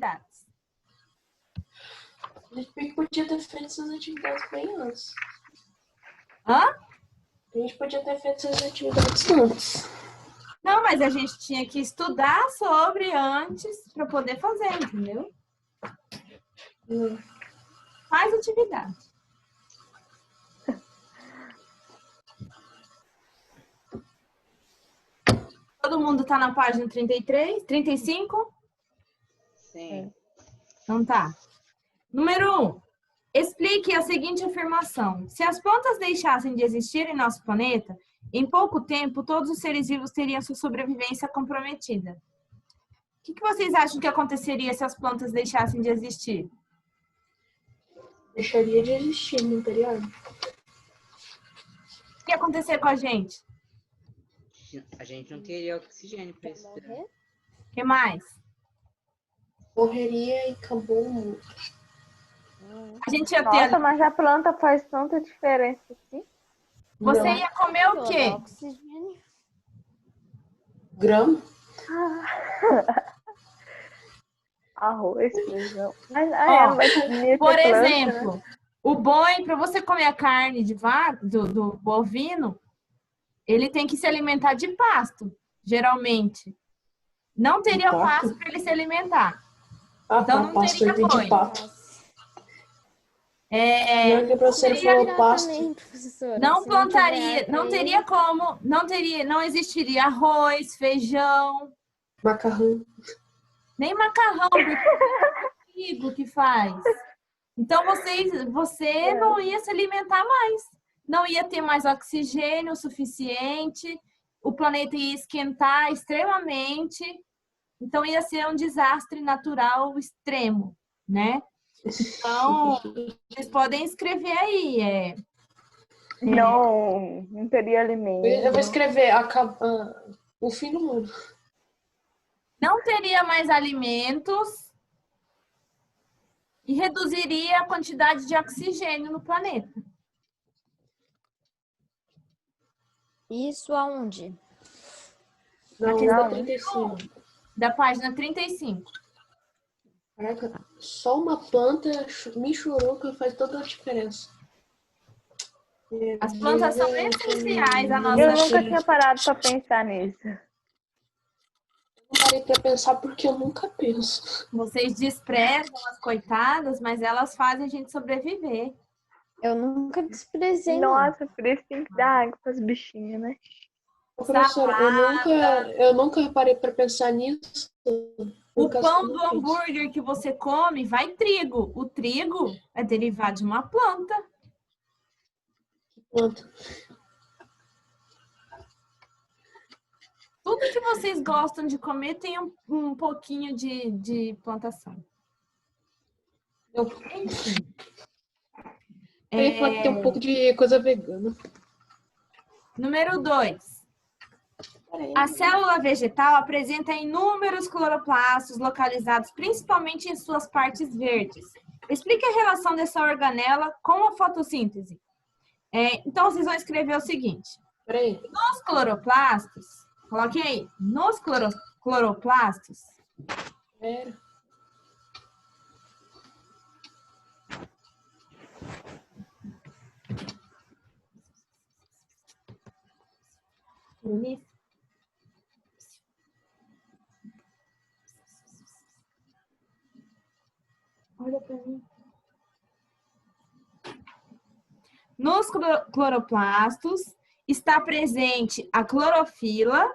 atividades? A gente podia ter feito essas atividades bem antes. Hã? A gente podia ter feito essas atividades antes. Não, mas a gente tinha que estudar sobre antes para poder fazer, entendeu? Faz atividade. Todo mundo tá na página 33, 35? Sim. Então tá. Número 1. Explique a seguinte afirmação. Se as plantas deixassem de existir em nosso planeta, em pouco tempo, todos os seres vivos teriam sua sobrevivência comprometida. O que vocês acham que aconteceria se as plantas deixassem de existir? Deixaria de existir, não teria? O que ia acontecer com a gente? A gente não teria oxigênio para respirar. O que mais? Morreria e acabou o mundo. A gente ia ter... Nossa, mas a planta faz tanta diferença assim. Você Não. ia comer o quê? Oxigênio. Grama? Arroz, feijão. Mas Ó, não vai ter Por planta, né? exemplo, o boi, para você comer a carne de vaca, do bovino, ele tem que se alimentar de pasto, geralmente. Não teria pasto? pasto para ele se alimentar. Ah, Então tá, não pasto teria de boi. pato. É, Não, que a professora falou pasto. Exatamente, professora. não Se plantaria, tiver não teria como, não existiria arroz, feijão, Macarrão. nem macarrão, porque é o trigo que faz. Então você não ia se alimentar mais. Não ia ter mais oxigênio suficiente, o planeta ia esquentar extremamente, então ia ser um desastre natural extremo, né? Então, vocês podem escrever aí, Não teria alimento. Eu vou escrever o fim do mundo. não teria mais alimentos e reduziria a quantidade de oxigênio no planeta. Isso aonde? Não, Aqui da não. 35. Da página 35. Caraca, só uma planta michuruca faz toda a diferença. As plantas são essenciais à nossa Eu vida. nunca tinha parado pra pensar nisso. Não parei pra pensar porque eu nunca penso. Vocês desprezam as coitadas, mas elas fazem a gente sobreviver. Eu nunca desprezei, não. Nossa, por isso tem que dar água pras bichinhas, né? Professora, eu nunca parei pra pensar nisso. O pão do hambúrguer que você come vai trigo. O trigo é derivado de uma planta. Planta. Tudo que vocês gostam de comer tem um pouquinho de plantação. Enfim. Eu ia falar que tem um pouco de coisa vegana. Número 2. A célula vegetal apresenta inúmeros cloroplastos localizados principalmente em suas partes verdes. Explique a relação dessa organela com a fotossíntese. Então, vocês vão escrever o seguinte. Peraí. Nos cloroplastos, coloquem aí, nos cloroplastos, Pera. olha para mim. Nos cloroplastos está presente a clorofila,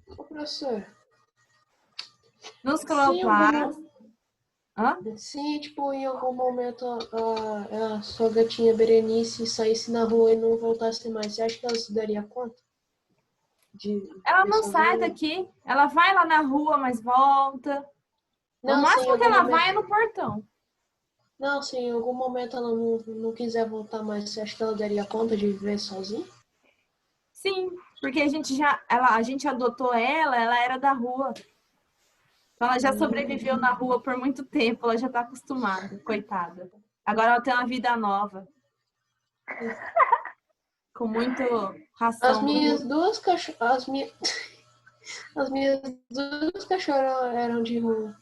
Ô, professor. nos cloroplastos. Hã? Se, tipo, em algum momento a sua gatinha Berenice saísse na rua e não voltasse mais, você acha que ela se daria conta? Ela não sai daqui, ela vai lá na rua, mas volta. O máximo que ela vai é no portão. Não, se em algum momento ela não quiser voltar mais, você acha que ela daria conta de viver sozinha? Sim, porque a gente adotou ela era da rua. Então, ela já sobreviveu na rua por muito tempo, ela já tá acostumada, coitada. Agora ela tem uma vida nova. Com muito ração. As minhas duas cachorras. As minhas duas cachorras eram de rua.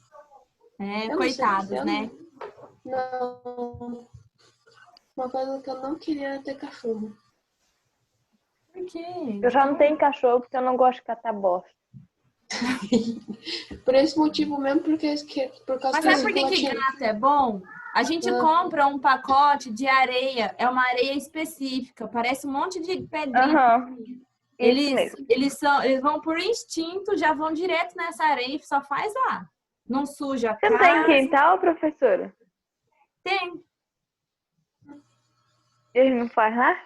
É, Eu não coitadas, sei, né? Não. Uma coisa que eu não queria era ter cachorro. Por quê? Eu já não tenho cachorro porque eu não gosto de catar bosta. Por esse motivo mesmo, por causa Mas sabe por que que gato é bom? A gente compra um pacote de areia, é uma areia específica, parece um monte de pedrinha. Aham. Isso mesmo. Eles vão por instinto, já vão direto nessa areia e só faz lá. Não suja a Você não tem casa. quintal, professora? Tem. Ele não faz lá?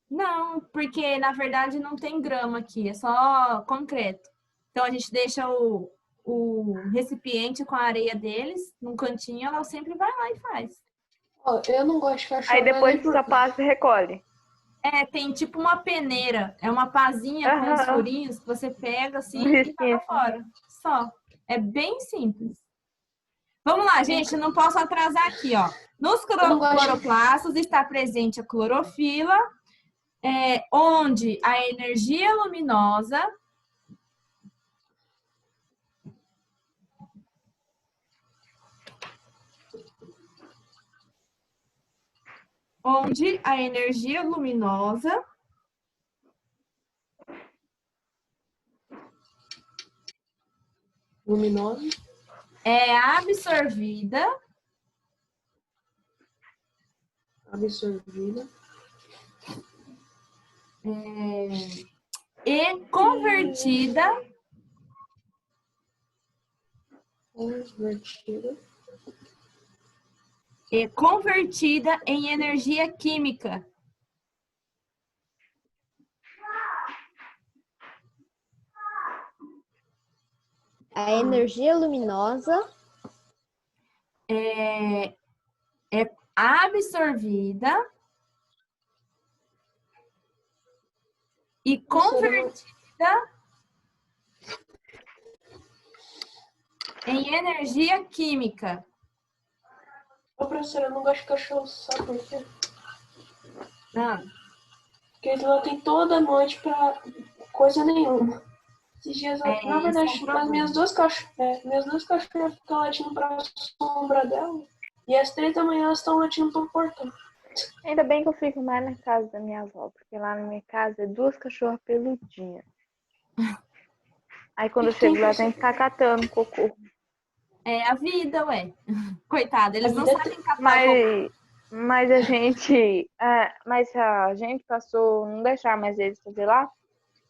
Não, porque na verdade não tem grama aqui, é só concreto. Então a gente deixa o recipiente com a areia deles num cantinho, ela sempre vai lá e faz. Ó, eu não gosto de cachorro. Aí depois mas só passa e recolhe. É, tem tipo uma peneira, é uma pazinha com os Aham. furinhos que você pega assim Um e risquinho. taca fora. Só. É bem simples. Vamos lá, gente, não posso atrasar aqui, ó. Nos não gosto. cloroplastos está presente a clorofila, onde a energia luminosa Luminosa. é absorvida e convertida em energia química. A energia luminosa É absorvida e convertida em energia química. Ô, professora, eu não gosto de cachorro, sabe por quê? Ah, Porque eles latem toda noite pra coisa nenhuma. Esses dias, na isso é um verdade, problema. minhas duas cachorras ficam latindo pra sombra dela. E às 3 da manhã elas estão latindo pro portão. Ainda bem que eu fico mais na casa da minha avó, porque lá na minha casa é 2 cachorras peludinhas. Aí quando eu chego lá, tem que ficar catando cocô. É a vida, ué. Coitada, eles A não vida sabem catar cocô. Mas a gente passou, não deixar mais eles fazer lá.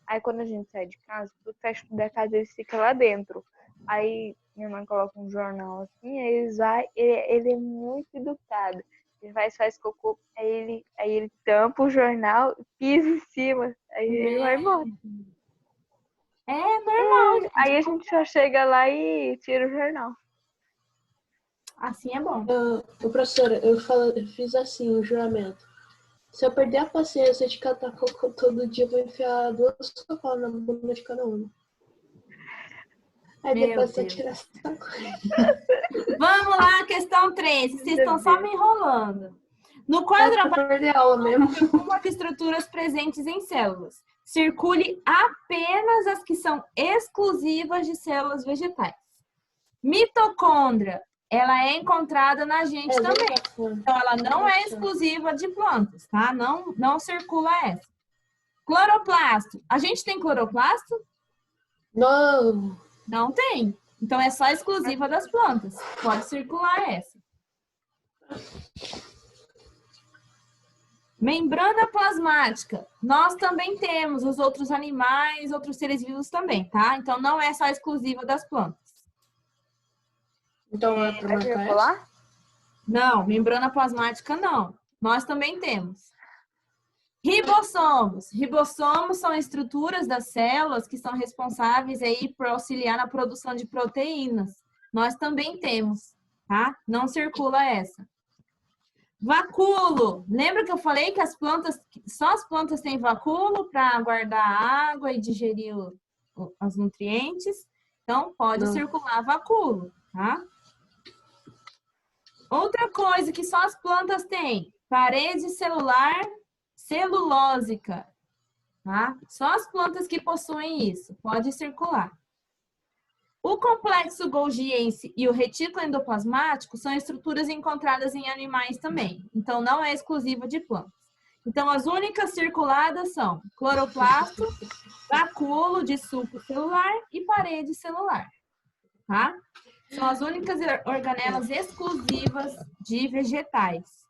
Aí quando a gente sai de casa, o fecho da casa eles ficam lá dentro. Aí minha mãe coloca um jornal assim, aí eles vai, ele é muito educado. Ele vai e faz cocô, aí ele tampa o jornal, pisa em cima, aí ele vai embora. É normal. Aí a gente só chega lá e tira o jornal. Assim é bom. Professora, eu fiz assim, um juramento. Se eu perder a paciência de catar cocô todo dia, eu vou enfiar 2 sacolas na bunda de cada uma. Aí Meu depois você Deus. tira essa sacola. Vamos lá, questão 3. Vocês estão só me enrolando. No quadro É pra perder aula mesmo. circula estruturas presentes em células. Circule apenas as que são exclusivas de células vegetais. Mitocôndria, ela é encontrada na gente também. Então, ela não é exclusiva de plantas, tá? Não circula essa. Cloroplasto. A gente tem cloroplasto? Não. Não tem. Então, é só exclusiva das plantas. Pode circular essa. Membrana plasmática. Nós também temos, os outros animais, outros seres vivos também, tá? Então, não é só exclusiva das plantas. Então é pra Vai marcar essa? circular? Não, membrana plasmática não. Nós também temos. Ribossomos. Ribossomos são estruturas das células que são responsáveis aí por auxiliar na produção de proteínas. Nós também temos, tá? Não circula essa. Vacúolo. Lembra que eu falei que só as plantas têm vacúolo para guardar água e digerir os nutrientes? Então, pode Não. circular vacúolo, tá? Outra coisa que só as plantas têm, parede celular celulósica, tá? Só as plantas que possuem isso, pode circular. O complexo golgiense e o retículo endoplasmático são estruturas encontradas em animais também, então não é exclusiva de plantas. Então, as únicas circuladas são cloroplasto, vacúolo de suco celular e parede celular, tá? São as únicas organelas exclusivas de vegetais.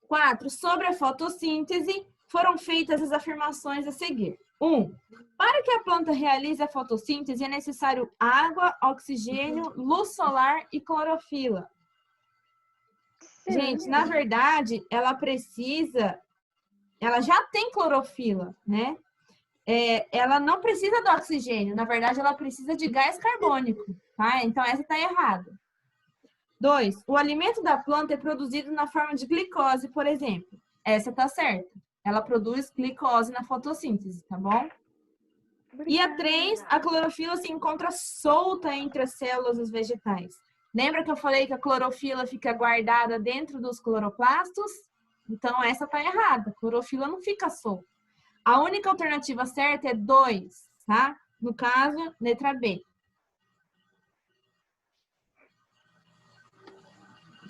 4. Sobre a fotossíntese, foram feitas as afirmações a seguir. 1. Para que a planta realize a fotossíntese, é necessário água, oxigênio, luz solar e clorofila. Gente, na verdade, ela já tem clorofila, né? Ela não precisa do oxigênio, na verdade, ela precisa de gás carbônico, tá? Então, essa tá errada. 2. O alimento da planta é produzido na forma de glicose, por exemplo. Essa tá certa. Ela produz glicose na fotossíntese, tá bom? E a 3, a clorofila se encontra solta entre as células dos vegetais. Lembra que eu falei que a clorofila fica guardada dentro dos cloroplastos? Então, essa tá errada. A clorofila não fica solta. A única alternativa certa é 2, tá? No caso, letra B.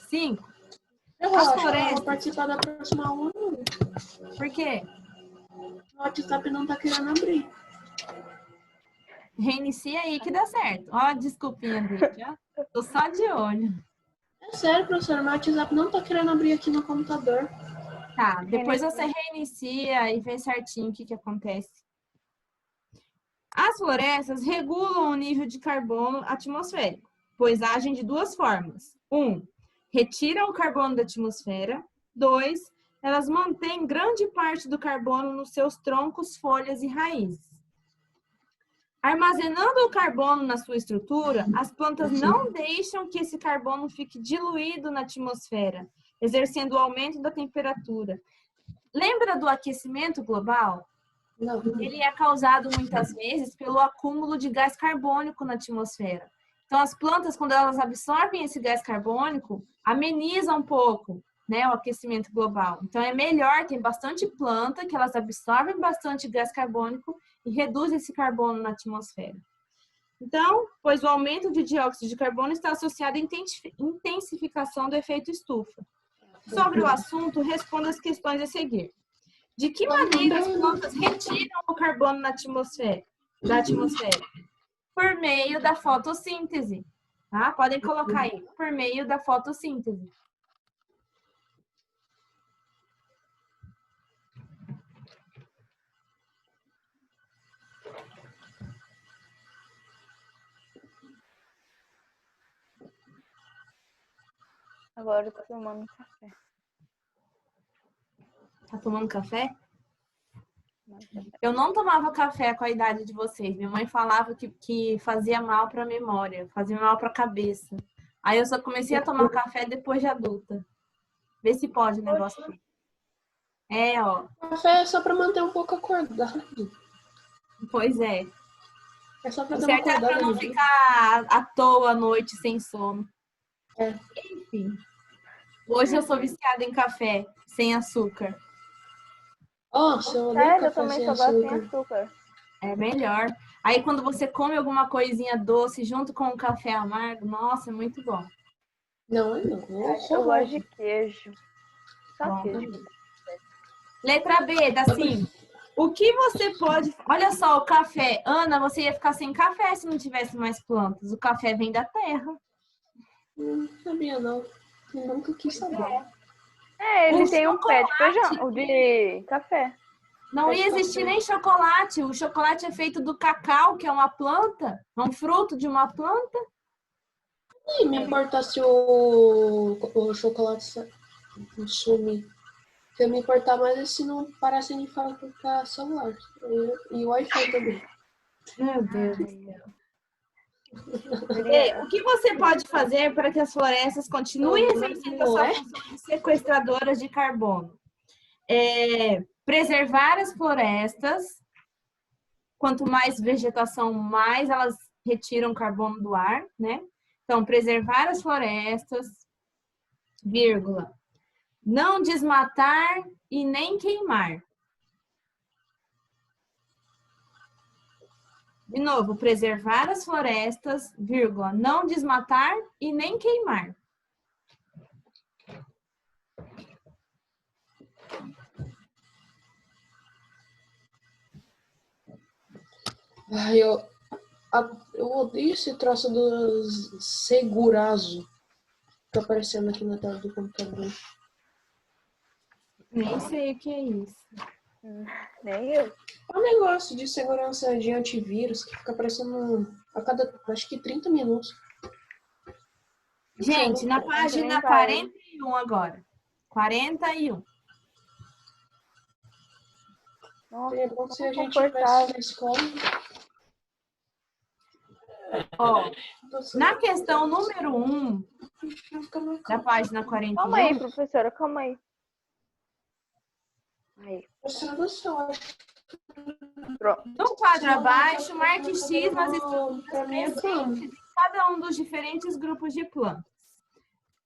5. Eu As acho que eu florestas. vou participar da próxima aula. Por quê? O WhatsApp não tá querendo abrir. Reinicia aí que dá certo. Ó, desculpinha dele, ó. Tô só de olho. É sério, professor, meu WhatsApp não tá querendo abrir aqui no computador. Tá, depois você reinicia e vê certinho o que acontece. As florestas regulam o nível de carbono atmosférico, pois agem de duas formas. 1. Retiram o carbono da atmosfera. 2. Elas mantêm grande parte do carbono nos seus troncos, folhas e raízes. Armazenando o carbono na sua estrutura, as plantas não deixam que esse carbono fique diluído na atmosfera, exercendo o aumento da temperatura. Lembra do aquecimento global? Não. Ele é causado muitas vezes pelo acúmulo de gás carbônico na atmosfera. Então, as plantas, quando elas absorvem esse gás carbônico, amenizam um pouco, né, o aquecimento global. Então, é melhor ter bastante planta, que elas absorvem bastante gás carbônico e reduzem esse carbono na atmosfera. Então, pois o aumento de dióxido de carbono está associado à intensificação do efeito estufa. Sobre o assunto, responda as questões a seguir. De que maneira as plantas retiram o carbono da atmosfera? Por meio da fotossíntese. Tá? Podem colocar aí. Por meio da fotossíntese. Agora eu tô tomando café. Tá tomando café? Eu não tomava café com a idade de vocês. Minha mãe falava que fazia mal para a memória, fazia mal para a cabeça. Aí eu só comecei a tomar café depois de adulta. Vê se pode o negócio. Ó. Café é só pra manter um pouco acordado. Pois é. É só pra O dar uma certo é pra acordada. não ficar à toa à noite sem sono. É. Enfim. Hoje eu sou viciada em café sem açúcar. Nossa, eu odeio Sério, eu café também sem só gosto sem açúcar. açúcar. É melhor. Aí quando você come alguma coisinha doce junto com o café amargo, nossa, é muito bom. Não, não. Eu gosto de queijo. Só Bom. queijo. Letra B, da 5. O que você pode... Olha só, o café. Ana, você ia ficar sem café se não tivesse mais plantas. O café vem da terra. Não sabia, não. Eu nunca quis saber. Ele O tem um pé de chocolate. feijão, de café. Não ia existir nem chocolate. O chocolate é feito do cacau, que é uma planta. É um fruto de uma planta. E me importar se o chocolate sumir. O que eu me importar mais é se não parassem de fabricar celular. E o Wi-Fi também. Meu Deus do céu. O que você pode fazer para que as florestas continuem exercendo a sua função de sequestradoras de carbono? Preservar as florestas. quanto mais vegetação, mais elas retiram carbono do ar, né? Então, preservar as florestas, vírgula, não desmatar e nem queimar. De novo, preservar as florestas, vírgula, não desmatar e nem queimar. Ai, eu odeio esse troço do segurazo que tá aparecendo aqui na tela do computador. Nem sei o que é isso. Nem eu. É um negócio de segurança de antivírus que fica aparecendo a cada, acho que 30 minutos. Gente, na página 41 agora. 41. Nossa, É bom se a gente confortável. tivesse na escola. Ó, na questão número 1 da página Calma aí, 41, professora, calma aí. Aí, pronto. no quadro abaixo, marque X nas estruturas Pra mim é presentes em cada um dos diferentes grupos de plantas.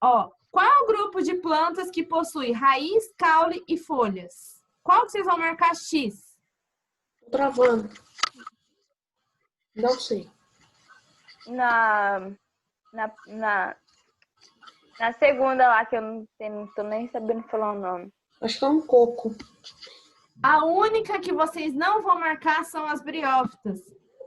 Ó, qual grupo de plantas que possui raiz, caule e folhas? Qual que vocês vão marcar X? Tô travando. Não sei. Na segunda lá, que eu não tô nem sabendo falar o nome. Acho que é um coco. A única que vocês não vão marcar são as briófitas.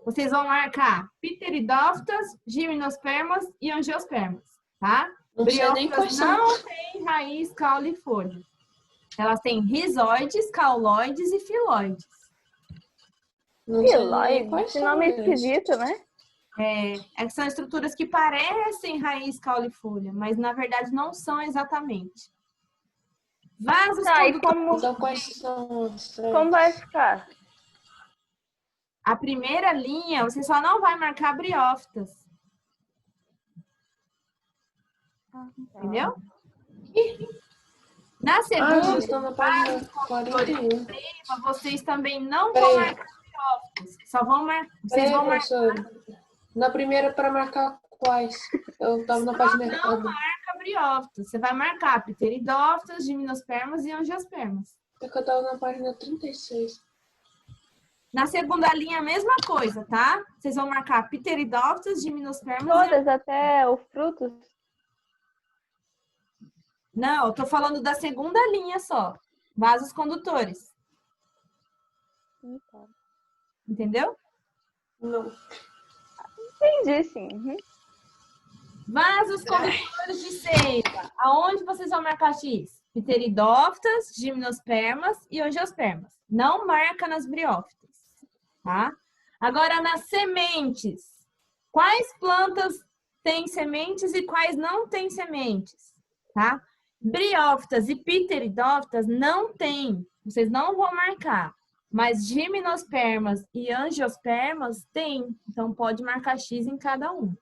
Vocês vão marcar pteridófitas, gimnospermas e angiospermas, tá? Não sei nem quais Briófitas são. não têm raiz, caule e folha. Elas têm rizoides, cauloides e filóides. Não sei nem Filóide, quais esse são nome é esses. esquisito, né? É que são estruturas que parecem raiz, caule e folha, mas na verdade não são exatamente. Vasos Tá, e condutores. Então quais são os como vai ficar? A primeira linha, você só não vai marcar briófitas. Entendeu? Na Ah, segunda, vocês estão na página 41. vocês também não vão Peraí, marcar briófitas. Só vão marcar. Vocês peraí, vão marcar professora. Na primeira, para marcar quais? Eu tava na página errada. briófitas. Você vai marcar pteridófitas, gimnospermas e angiospermas. É que eu tava na página 36. Na segunda linha, a mesma coisa, tá? Vocês vão marcar pteridófitas, gimnospermas e... Todas, até os frutos? Não, eu tô falando da segunda linha só. Vasos condutores. Entendeu? Não. Entendi, sim. Uhum. Vasos condutores de seiva. Aonde vocês vão marcar X? Pteridófitas, gimnospermas e angiospermas. Não marca nas briófitas, tá? Agora, nas sementes. Quais plantas têm sementes e quais não têm sementes, tá? Briófitas e pteridófitas não têm. Vocês não vão marcar. Mas gimnospermas e angiospermas têm. Então, pode marcar X em cada um.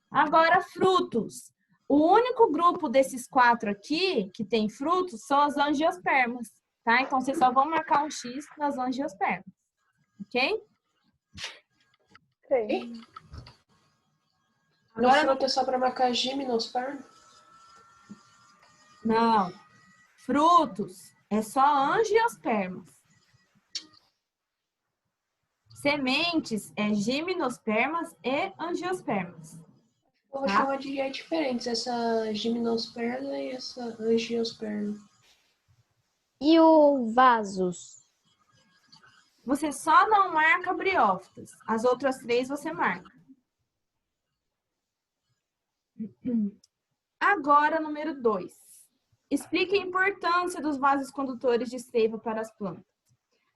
Agora, frutos. O único grupo desses 4 aqui que tem frutos são as angiospermas, tá? Então, vocês só vão marcar um X nas angiospermas, ok? Sei. No fruto é só para marcar gimnosperma? Não. Frutos é só angiospermas. Sementes é gimnospermas e angiospermas. Eu vou chamar de jeito diferentes, essa gimnosperma e essa angiosperma. E o vasos? Você só não marca briófitas. As outras 3 você marca. Agora, número 2. Explique a importância dos vasos condutores de seiva para as plantas.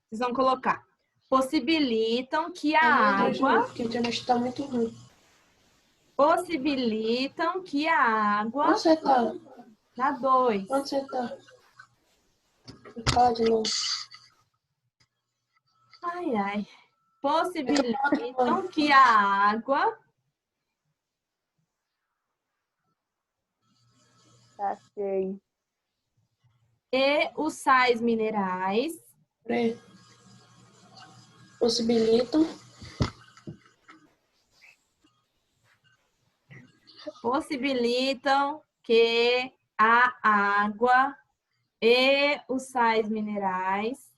Vocês vão colocar. Possibilitam que a água... Porque a internet está muito ruim. Possibilitam que a água... Onde você tá? Na 2. Onde você tá? Fala de novo. Ai, ai. Possibilitam que a água... Tá, sei. E os sais minerais... Peraí. possibilitam que a água e os sais minerais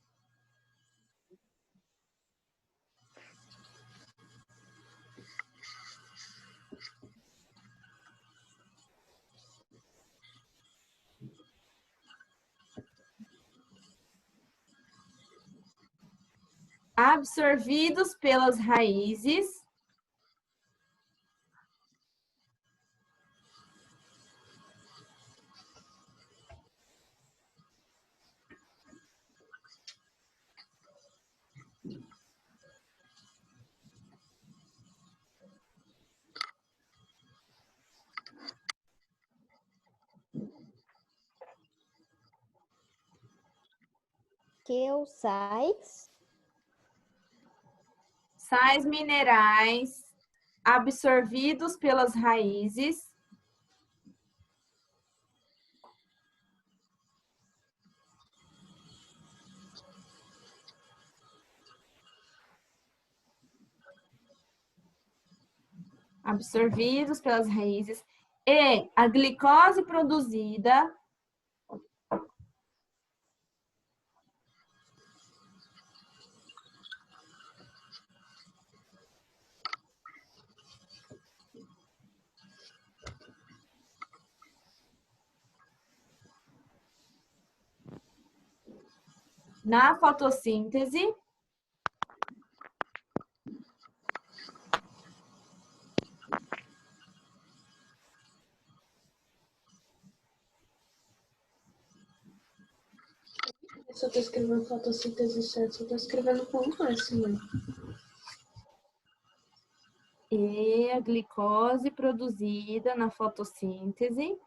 absorvidos pelas raízes Que os sais minerais absorvidos pelas raízes e a glicose produzida na fotossíntese se eu tô escrevendo fotossíntese certo, eu tô escrevendo com um S, mãe. e a glicose produzida na fotossíntese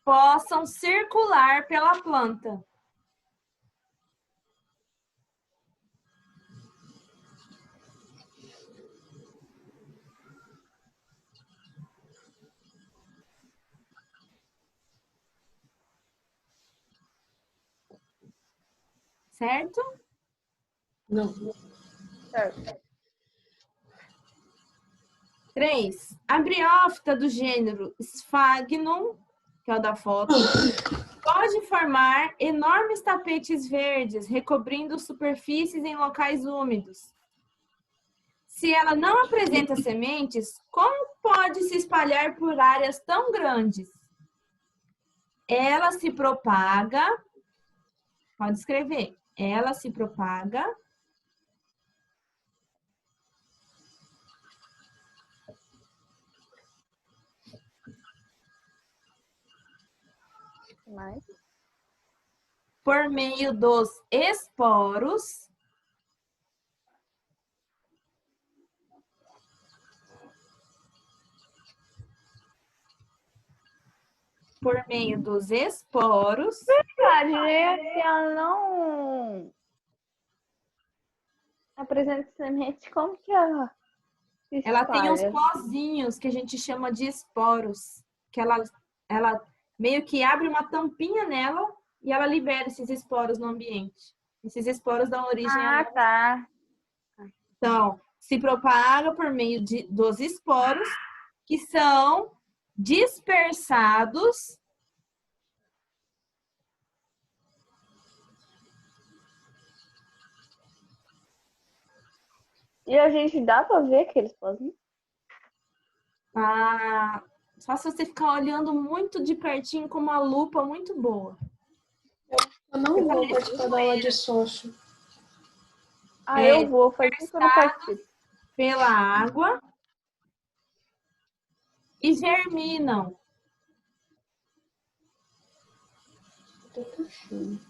possam circular pela planta. Certo? Não. Certo. 3. A briófita do gênero Sphagnum, que é o da foto, pode formar enormes tapetes verdes recobrindo superfícies em locais úmidos. Se ela não apresenta sementes, como pode se espalhar por áreas tão grandes? Ela se propaga, pode escrever, ela se propaga Mais. por meio dos esporos Verdade, né? Se ela não apresenta semente, como que ela se ela tem uns espalha? pozinhos que a gente chama de esporos, que ela meio que abre uma tampinha nela e ela libera esses esporos no ambiente. Esses esporos dão origem Ah, tá. Então, se propaga por meio dos esporos que são dispersados E a gente dá pra ver que eles fazem? só se você ficar olhando muito de pertinho com uma lupa muito boa. Eu não vou participar da aula de sócio. Ah, eu vou. Faz tempo que eu não participo. Pela água e germinam. Tô puxando.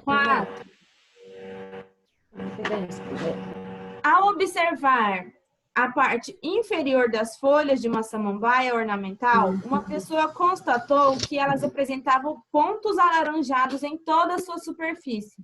Quatro. Ao observar a parte inferior das folhas de uma samambaia ornamental, uma pessoa constatou que elas apresentavam pontos alaranjados em toda a sua superfície.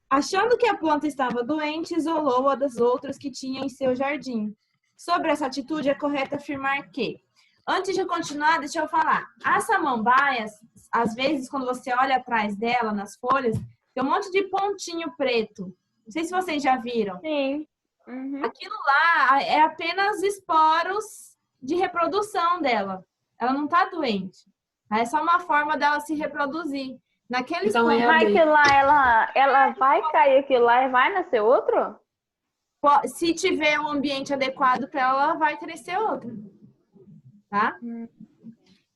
Achando que a planta estava doente, isolou-a das outras que tinha em seu jardim. Sobre essa atitude, é correto afirmar que, antes de continuar, deixa eu falar, as samambaias, às vezes, quando você olha atrás dela, nas folhas, tem um monte de pontinho preto. Não sei se vocês já viram. Sim. Uhum. Aquilo lá é apenas esporos de reprodução dela. Ela não está doente. É só uma forma dela se reproduzir. Naqueles Então é Mas abelha. aquilo lá, ela vai cair aquilo lá e vai nascer outro? Se tiver um ambiente adequado para ela, ela vai crescer outra. Tá?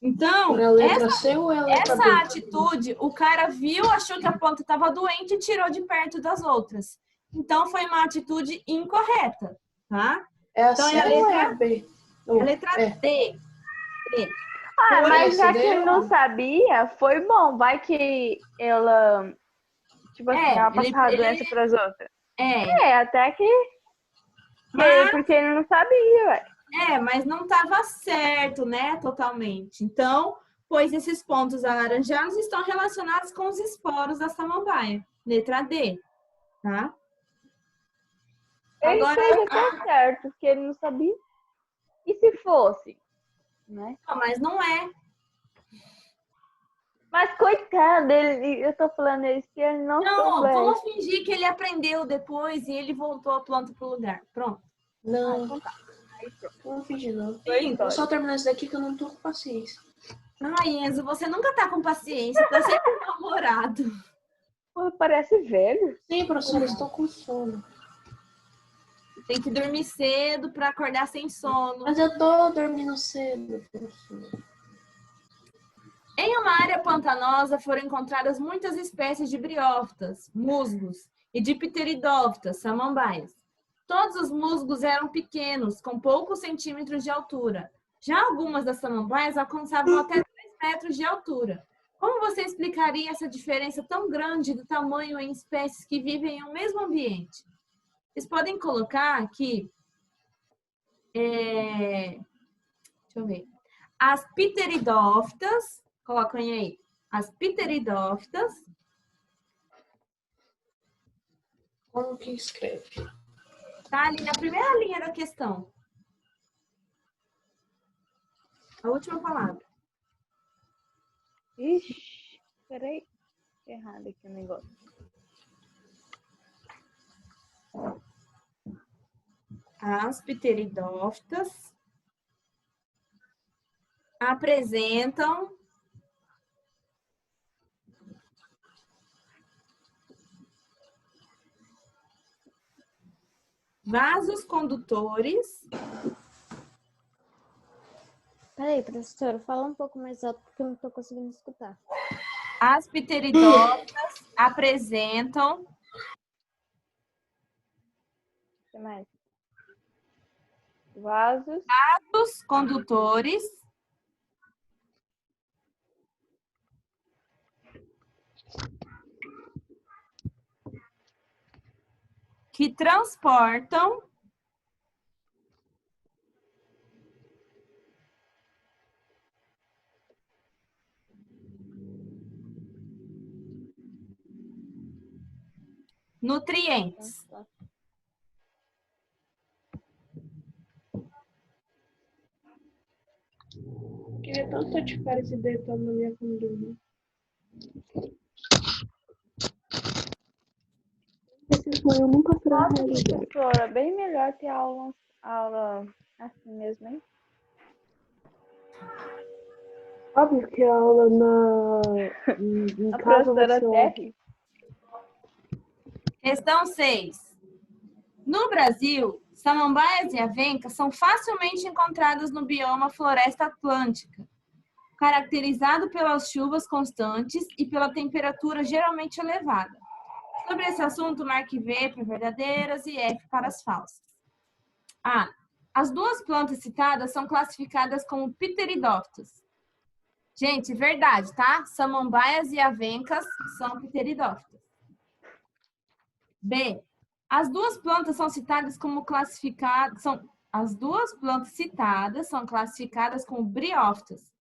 Então, É a letra C ou é a letra B? essa atitude, o cara viu, achou que a planta estava doente e tirou de perto das outras. Então, foi uma atitude incorreta, tá? É a Então, C é a ou é letra- a B? A letra D. Ah, Por mas esse já que daí, ele não sabia, foi bom. Vai que ela, tipo assim, ela passava a doença para as outras. Até que... Mas- Porque ele não sabia, ué. Mas não estava certo, né? Totalmente. Então, pois esses pontos alaranjados estão relacionados com os esporos da samambaia. Letra D, tá? Ele Agora, fez até certo, porque ele não sabia. E se fosse? Né? não, mas não é. Mas coitado dele, eu tô falando isso que ele não Não, soubesse. vamos fingir que ele aprendeu depois e ele voltou a planta pro lugar. Pronto. Não, Então tá. Aí pronto. não fingi não. Sim, Vou só terminar isso daqui que eu não tô com paciência. Ai, Enzo, você nunca tá com paciência, tá sempre namorado. Pô, parece velho. Sim, professora, estou com sono. Tem que dormir cedo para acordar sem sono. Mas eu tô dormindo cedo, professora. Em uma área pantanosa foram encontradas muitas espécies de briófitas, musgos, e de pteridófitas, samambaias. Todos os musgos eram pequenos, com poucos centímetros de altura. Já algumas das samambaias alcançavam até 3 metros de altura. Como você explicaria essa diferença tão grande do tamanho em espécies que vivem em um mesmo ambiente? Vocês podem colocar aqui, deixa eu ver, as pteridófitas, colocem aí, as pteridófitas, Como que escreve? tá ali na primeira linha da questão. A última palavra. Ixi, peraí. Errado aqui o negócio. As pteridófitas apresentam vasos condutores. Peraí, professora, fala um pouco mais alto porque eu não tô conseguindo escutar. As pteridófitas apresentam O que mais? Vasos. vasos condutores que transportam nutrientes. Queria tanto de férias e deitar na minha cama dormir. Esse sonho nunca será Nossa, realidade. professora, bem melhor ter aula assim mesmo, hein? Óbvio que a aula em A casa vai professora ser até ótima. ri. Questão 6. No Brasil, samambaias e avencas são facilmente encontradas no bioma floresta atlântica, caracterizado pelas chuvas constantes e pela temperatura geralmente elevada. Sobre esse assunto, marque V para verdadeiras e F para as falsas. A. As duas plantas citadas são classificadas como pteridófitas. Gente, verdade, tá? Samambaias e avencas são pteridófitas. B. As duas plantas são citadas como classificadas, as duas plantas citadas são classificadas como briófitas.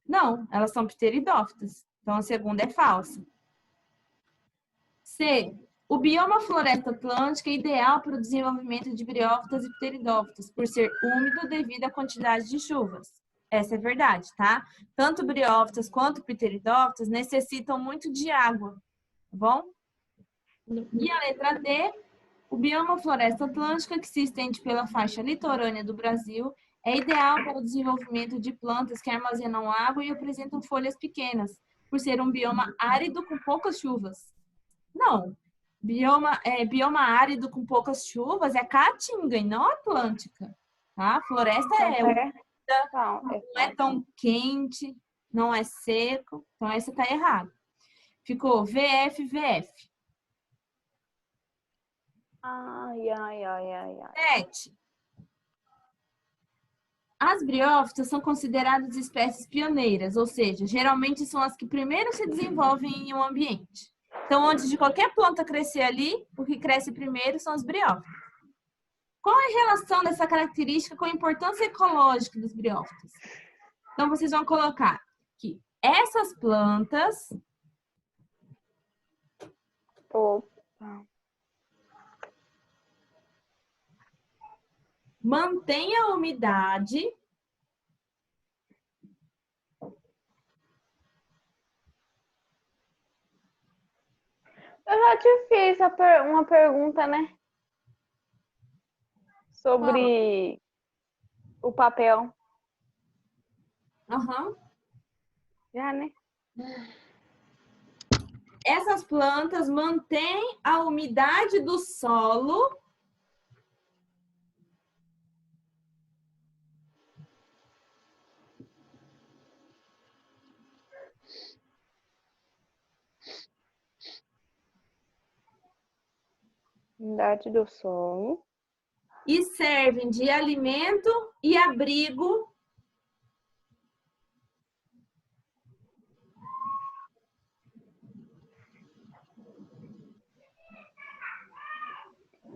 Não, elas são pteridófitas. Então, a segunda é falsa. C. O bioma floresta atlântica é ideal para o desenvolvimento de briófitas e pteridófitas, por ser úmido devido à quantidade de chuvas. Essa é verdade, tá? Tanto briófitas quanto pteridófitas necessitam muito de água, tá bom? E a letra D. O bioma floresta atlântica, que se estende pela faixa litorânea do Brasil, é ideal para o desenvolvimento de plantas que armazenam água e apresentam folhas pequenas, por ser um bioma árido com poucas chuvas. Não. Bioma árido com poucas chuvas é Caatinga e não Atlântica. Tá? Floresta não é tão quente, não é seco. Então, essa tá errado. Ficou VF, VF. Ai. 7. As briófitas são consideradas espécies pioneiras, ou seja, geralmente são as que primeiro se desenvolvem em um ambiente. Então, antes de qualquer planta crescer ali, o que cresce primeiro são as briófitas. Qual é a relação dessa característica com a importância ecológica dos briófitas? Então, vocês vão colocar que essas plantas mantêm a umidade Eu já te fiz uma pergunta, né? Sobre o papel. Já, né? Essas plantas mantêm a umidade do solo Umidade do solo. e servem de alimento e abrigo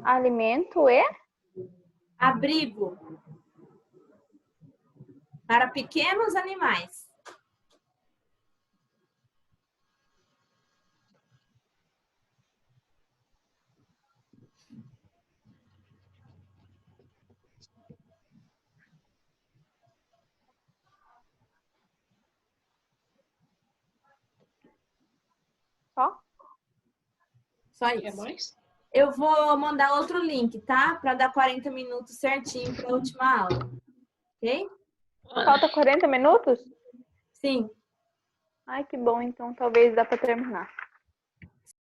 Alimento e abrigo para pequenos animais. Só É isso. mais? Eu vou mandar outro link, tá? Para dar 40 minutos certinho para a última aula. Ok? falta 40 minutos? Sim. Ai, que bom, então talvez dá para terminar.